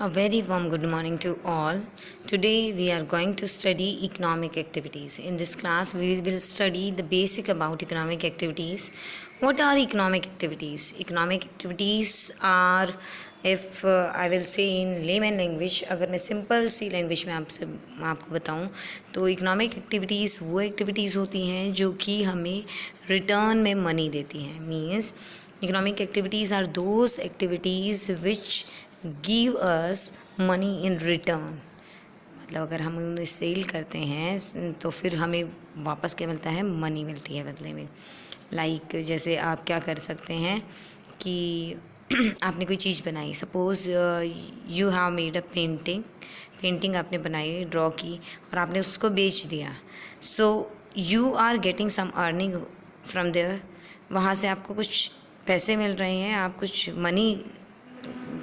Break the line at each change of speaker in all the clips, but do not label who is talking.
A very warm good morning to all. Today we are going to study economic activities. In this class we will study the basic about economic activities. What are economic activities? Economic activities are, if I will say in layman language, अगर मैं simple सी language में आपको बताऊं तो economic activities वो activities होती हैं जो कि हमें रिटर्न में मनी देती हैं. Means economic activities are those activities which give us money in return. मतलब अगर हम उन्हें सेल करते हैं तो फिर हमें वापस क्या मिलता है, मनी मिलती है बदले में. लाइक जैसे आप क्या कर सकते हैं कि आपने कोई चीज़ बनाई, suppose you have made a painting आपने बनाई, ड्रॉ की और आपने उसको बेच दिया. So you are getting some earning from there. वहाँ से आपको कुछ पैसे मिल रहे हैं, आप कुछ मनी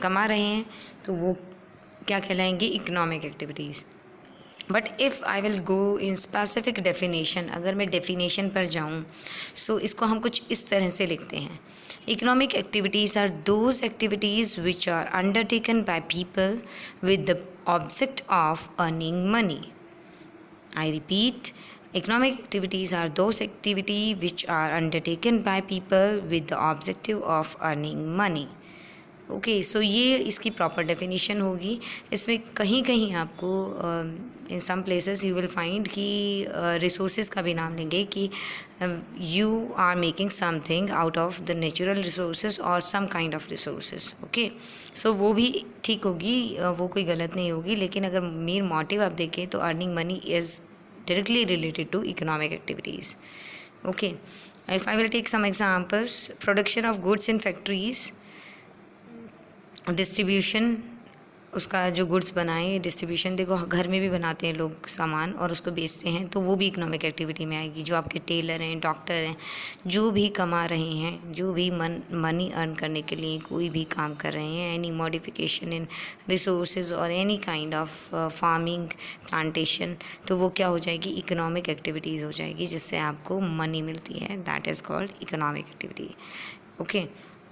कमा रहे हैं, तो वो क्या कहलाएंगे, economic activities. But if I will go in specific definition, अगर मैं डेफिनेशन पर जाऊँ सो इसको हम कुछ इस तरह से लिखते हैं. Economic activities are those activities which are undertaken by people with the object of earning money. I repeat, economic activities are those activities which are undertaken by people with the objective of earning money. Okay, so ये इसकी proper definition होगी. इसमें कहीं कहीं आपको in some places you will find कि resources का भी नाम लेंगे कि you are making something out of the natural resources और some kind of resources. Okay, so वो भी ठीक होगी, वो कोई गलत नहीं होगी. लेकिन अगर मेन मोटिव आप देखें तो earning money is directly related to economic activities. Okay, if I will take some examples, production of goods in factories, distribution, उसका जो गुड्स बनाए, डिस्ट्रीब्यूशन, देखो घर में भी बनाते हैं लोग सामान और उसको बेचते हैं, तो वो भी इकोनॉमिक एक्टिविटी में आएगी. जो आपके टेलर हैं, डॉक्टर हैं, जो भी कमा रहे हैं, जो भी मनी अर्न करने के लिए कोई भी काम कर रहे हैं, एनी मॉडिफिकेशन इन रिसोर्सेज और any kind of farming, plantation, तो वो क्या हो जाएगी, इकोनॉमिक एक्टिविटीज़ हो जाएगी, जिससे आपको मनी मिलती है. That is called economic activity. Okay,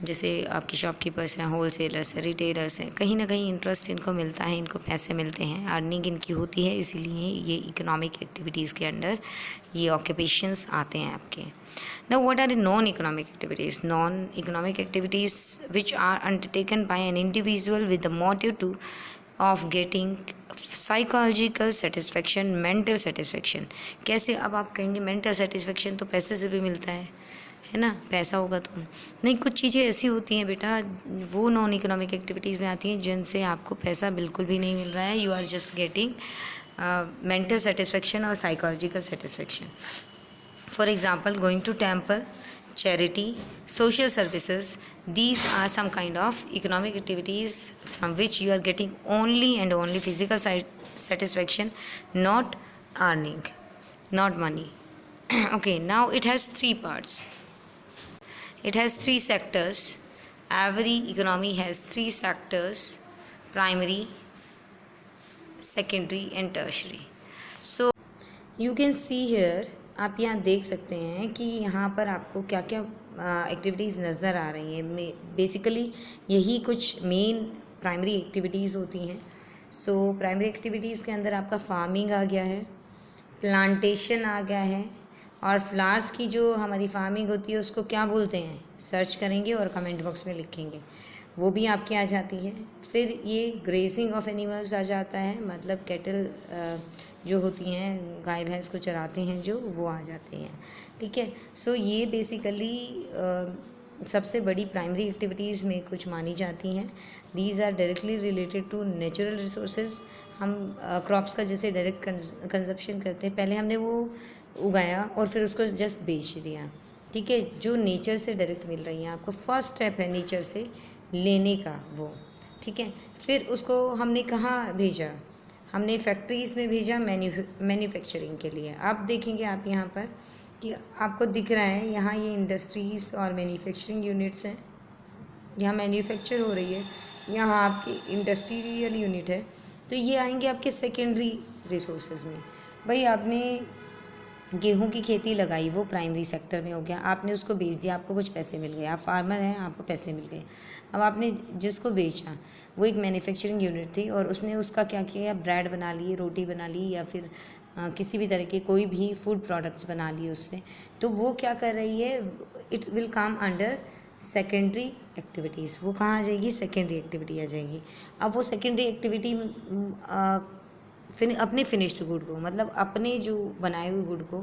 जैसे आपकी शॉपकीपर्स हैं, होल सेलर्स हैं, रिटेलर्स हैं, कहीं ना कहीं इंटरेस्ट इनको मिलता है, इनको पैसे मिलते हैं, अर्निंग इनकी होती है, इसीलिए ये इकोनॉमिक एक्टिविटीज़ के अंडर ये ऑक्यूपेशंस आते हैं आपके. Now what are the non economic activities? Non economic activities which are undertaken by an individual with the motive to of getting psychological satisfaction, mental satisfaction. कैसे? अब आप कहेंगे मेंटल सेटिस्फेक्शन तो पैसे से भी मिलता है ना, पैसा होगा तो नहीं. कुछ चीज़ें ऐसी होती हैं बेटा, वो नॉन इकोनॉमिक एक्टिविटीज़ में आती हैं जिनसे आपको पैसा बिल्कुल भी नहीं मिल रहा है. You are just getting mental satisfaction और psychological satisfaction. For example, going to temple, charity, social services, these are some kind of economic activities from which you are getting only and only physical satisfaction, not earning, not money. Okay, now it has three parts. It has three sectors. Every economy has three sectors: primary, secondary and tertiary. So you can see here, आप यहाँ देख सकते हैं कि यहाँ पर आपको क्या क्या एक्टिविटीज़ नज़र आ रही हैं. बेसिकली यही कुछ मेन प्राइमरी एक्टिविटीज़ होती हैं. सो प्राइमरी एक्टिविटीज़ के अंदर आपका फार्मिंग आ गया है, प्लांटेशन आ गया है, और फ्लावर्स की जो हमारी फार्मिंग होती है उसको क्या बोलते हैं, सर्च करेंगे और कमेंट बॉक्स में लिखेंगे, वो भी आपकी आ जाती है. फिर ये ग्रेसिंग ऑफ एनिमल्स आ जाता है, मतलब कैटल जो होती हैं, गाय भैंस को चराते हैं जो, वो आ जाते हैं. ठीक है, सो ये बेसिकली सबसे बड़ी प्राइमरी एक्टिविटीज़ में कुछ मानी जाती हैं. These are directly related to natural resources. हम क्रॉप्स का जैसे डायरेक्ट कंजप्शन करते हैं, पहले हमने वो उगाया और फिर उसको जस्ट बेच दिया. ठीक है, जो नेचर से डायरेक्ट मिल रही हैं आपको, फर्स्ट स्टेप है नेचर से लेने का वो. ठीक है, फिर उसको हमने कहाँ भेजा, हमने फैक्ट्रीज़ में भेजा मैन्युफैक्चरिंग के लिए. आप देखेंगे आप यहाँ पर कि आपको दिख रहा है यहाँ ये इंडस्ट्रीज़ और मैन्युफैक्चरिंग यूनिट्स हैं. यहाँ मैन्युफैक्चर हो रही है, यहाँ आपकी इंडस्ट्रियल यूनिट है, तो ये आएंगे आपके सेकेंडरी रिसोर्सेज में. भाई आपने गेहूं की खेती लगाई, वो प्राइमरी सेक्टर में हो गया। आपने उसको बेच दिया, आपको कुछ पैसे मिल गए, आप फार्मर हैं, आपको पैसे मिल गए। अब आपने जिसको बेचा वो एक मैन्युफैक्चरिंग यूनिट थी और उसने उसका क्या किया, ब्रेड बना लिए, रोटी बना ली, या फिर किसी भी तरह के कोई भी फूड प्रोडक्ट्स बना लिए उससे। तो वो क्या कर रही है, it will come under secondary activities. वो कहाँ आ जाएगी, सेकेंडरी एक्टिविटी आ जाएगी। अब वो सेकेंडरी एक्टिविटी अपने फिनिश्ड गुड को, मतलब अपने जो बनाए हुए गुड को,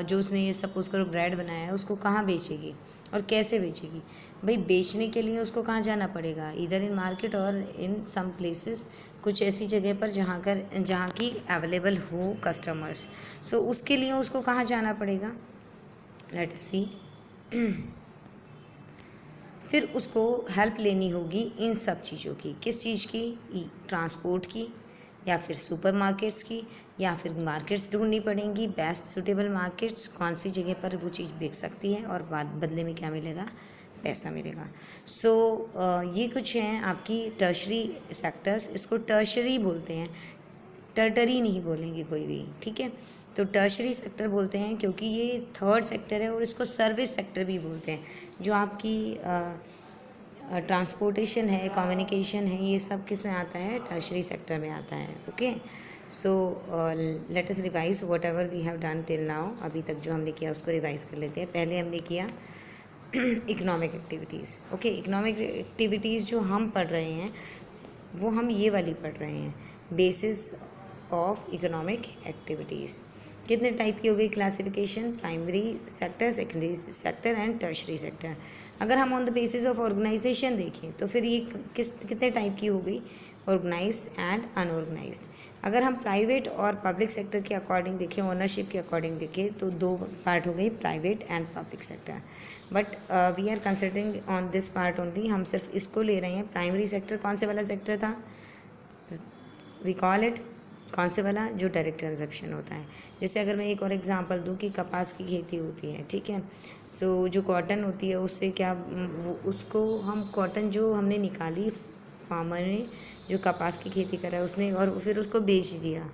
जो उसने सपोज करो ब्रेड बनाया है, उसको कहाँ बेचेगी और कैसे बेचेगी। भाई बेचने के लिए उसको कहाँ जाना पड़ेगा, इधर इन मार्केट और इन सम प्लेसेस, कुछ ऐसी जगह पर जहाँ की अवेलेबल हो कस्टमर्स। सो उसके लिए उसको कहाँ जाना पड़ेगा, लेट अस सी। फिर उसको हेल्प लेनी होगी इन सब चीज़ों की। किस चीज़ की, ट्रांसपोर्ट की, या फिर सुपर मार्केट्स की, या फिर मार्केट्स ढूंढनी पड़ेंगी, बेस्ट सूटेबल मार्केट्स, कौन सी जगह पर वो चीज़ बिक सकती है और बाद बदले में क्या मिलेगा, पैसा मिलेगा। सो ये कुछ हैं आपकी टर्शरी सेक्टर्स। इसको टर्शरी बोलते हैं, टर्टरी नहीं बोलेंगे कोई भी, ठीक है। तो टर्शरी सेक्टर बोलते हैं क्योंकि ये थर्ड सेक्टर है, और इसको सर्विस सेक्टर भी बोलते हैं। जो आपकी ट्रांसपोर्टेशन है, कम्युनिकेशन है, ये सब किस में आता है, टर्शरी सेक्टर में आता है। Okay, so let us revise whatever we have done till now. अभी तक जो हमने किया उसको रिवाइज कर लेते हैं। पहले हमने किया economic activities. Okay, economic activities जो हम पढ़ रहे हैं वो हम ये वाली पढ़ रहे हैं, बेसिस ऑफ इकोनॉमिक एक्टिविटीज़। कितने टाइप की हो गई classification, primary sector, secondary sector and tertiary sector. अगर हम on the basis of organisation देखें तो फिर ये कितने टाइप की हो गई, ऑर्गेनाइज्ड एंड अनऑर्गेनाइज्ड। अगर हम प्राइवेट और पब्लिक सेक्टर के अकॉर्डिंग देखें, ओनरशिप के अकॉर्डिंग देखें, तो दो पार्ट हो गई, private and public sector. But we are considering on this part only, हम सिर्फ इसको ले रहे हैं। प्राइमरी सेक्टर कौन से वाला सेक्टर था, रिकॉल इट, कौन से वाला, जो डायरेक्ट कंजप्शन होता है। जैसे अगर मैं एक और एग्जांपल दूं कि कपास की खेती होती है, ठीक है। सो जो कॉटन होती है उससे क्या, वो उसको हम कॉटन जो हमने निकाली, फार्मर ने जो कपास की खेती करा है उसने, और फिर उसको बेच दिया,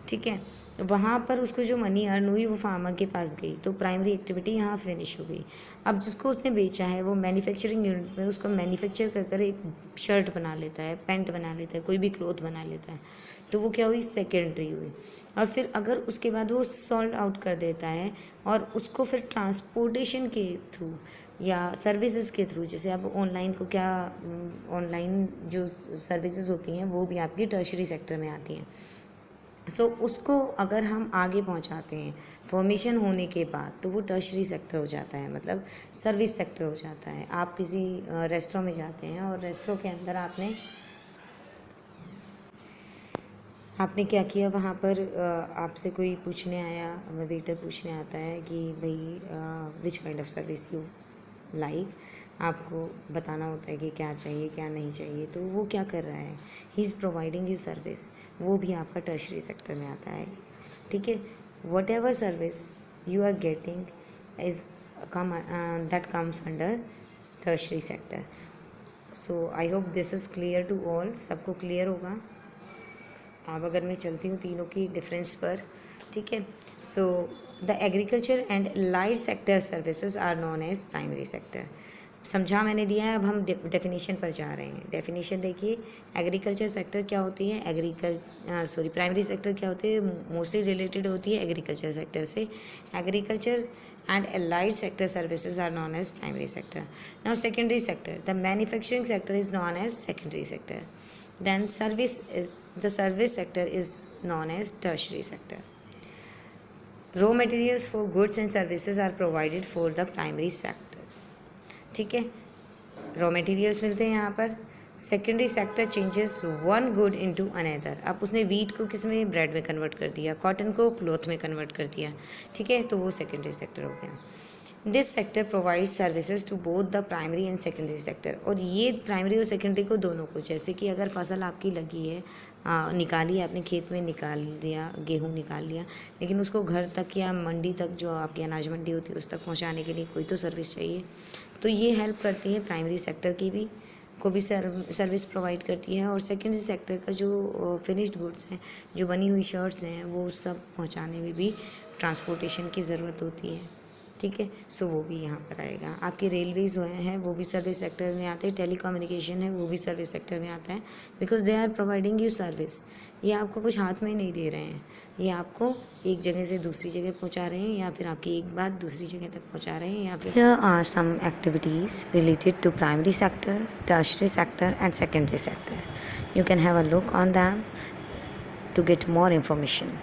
ठीक है। वहाँ पर उसको जो मनी अर्न हुई वो फार्मर के पास गई, तो प्राइमरी एक्टिविटी यहाँ फिनिश हो गई। अब जिसको उसने बेचा है वो मैन्युफैक्चरिंग यूनिट में उसको मैन्युफैक्चर कर कर एक शर्ट बना लेता है, पैंट बना लेता है, कोई भी क्लोथ बना लेता है, तो वो क्या हुई, सेकेंडरी हुई। और फिर अगर उसके बाद वो सॉल्व आउट कर देता है और उसको फिर ट्रांसपोर्टेशन के थ्रू या सर्विसेज के थ्रू, जैसे आप ऑनलाइन को क्या, ऑनलाइन जो सर्विसेज होती हैं वो भी आपकी टर्शरी सेक्टर में आती हैं। सो उसको अगर हम आगे पहुंचाते हैं फॉर्मेशन होने के बाद, तो वो टर्शरी सेक्टर हो जाता है, मतलब सर्विस सेक्टर हो जाता है। आप किसी रेस्टोरेंट में जाते हैं और रेस्टोरेंट के अंदर आपने क्या किया, वहाँ पर आपसे कोई पूछने आया, वेटर पूछने आता है कि भाई which kind of service you like, आपको बताना होता है कि क्या चाहिए क्या नहीं चाहिए। तो वो क्या कर रहा है, he is providing you service, वो भी आपका टर्शरी सेक्टर में आता है, ठीक है। Whatever service you are getting is that comes under tertiary sector. So I hope this is clear to all, सबको क्लियर होगा। अब अगर मैं चलती हूँ तीनों की डिफरेंस पर, ठीक है। So the agriculture and light sector services are known as primary sector. समझा मैंने दिया है, अब हम डेफिनेशन पर जा रहे हैं। डेफिनेशन देखिए, एग्रीकल्चर सेक्टर क्या होती है, प्राइमरी सेक्टर क्या होती है, मोस्टली रिलेटेड होती है एग्रीकल्चर सेक्टर से। Agriculture and allied sector services are known as primary sector. Now secondary sector, the manufacturing sector is known as secondary sector. Then the service sector is known as tertiary sector. Raw materials for goods and services are provided for the primary sector, ठीक है। Raw materials मिलते हैं यहाँ पर। Secondary sector changes one good into another. अब उसने wheat को किस में, ब्रेड में कन्वर्ट कर दिया, कॉटन को क्लॉथ में कन्वर्ट कर दिया, ठीक है, तो वो सेकेंडरी सेक्टर हो गया। This sector provide services to both the primary and secondary sector. और ये प्राइमरी और सेकेंडरी को दोनों को, जैसे कि अगर फसल आपकी लगी है, निकाली है आपने खेत में, निकाल दिया, गेहूँ निकाल लिया, लेकिन उसको घर तक या मंडी तक, जो आपकी अनाज मंडी होती है उस तक पहुँचाने के लिए कोई तो सर्विस चाहिए, तो ये हेल्प करती है प्राइमरी सेक्टर की भी, को भी सर्विस प्रोवाइड करती है। और सेकेंडरी सेक्टर का जो फिनिश्ड गुड्स हैं, जो बनी हुई शर्ट्स हैं, वो सब पहुंचाने में भी ट्रांसपोर्टेशन की ज़रूरत होती है, ठीक है, सो वो भी यहाँ पर आएगा। आपके रेलवेज जो हैं वो भी सर्विस सेक्टर में आते हैं, टेलीकम्युनिकेशन है वो भी सर्विस सेक्टर में आता है, because they are providing you service. ये आपको कुछ हाथ में नहीं दे रहे हैं, ये आपको एक जगह से दूसरी जगह पहुँचा रहे हैं, या फिर आपकी एक बात दूसरी जगह तक पहुँचा रहे हैं, या फिर Here are some activities related to primary sector, tertiary sector and secondary sector. You can have a look on them to get more information.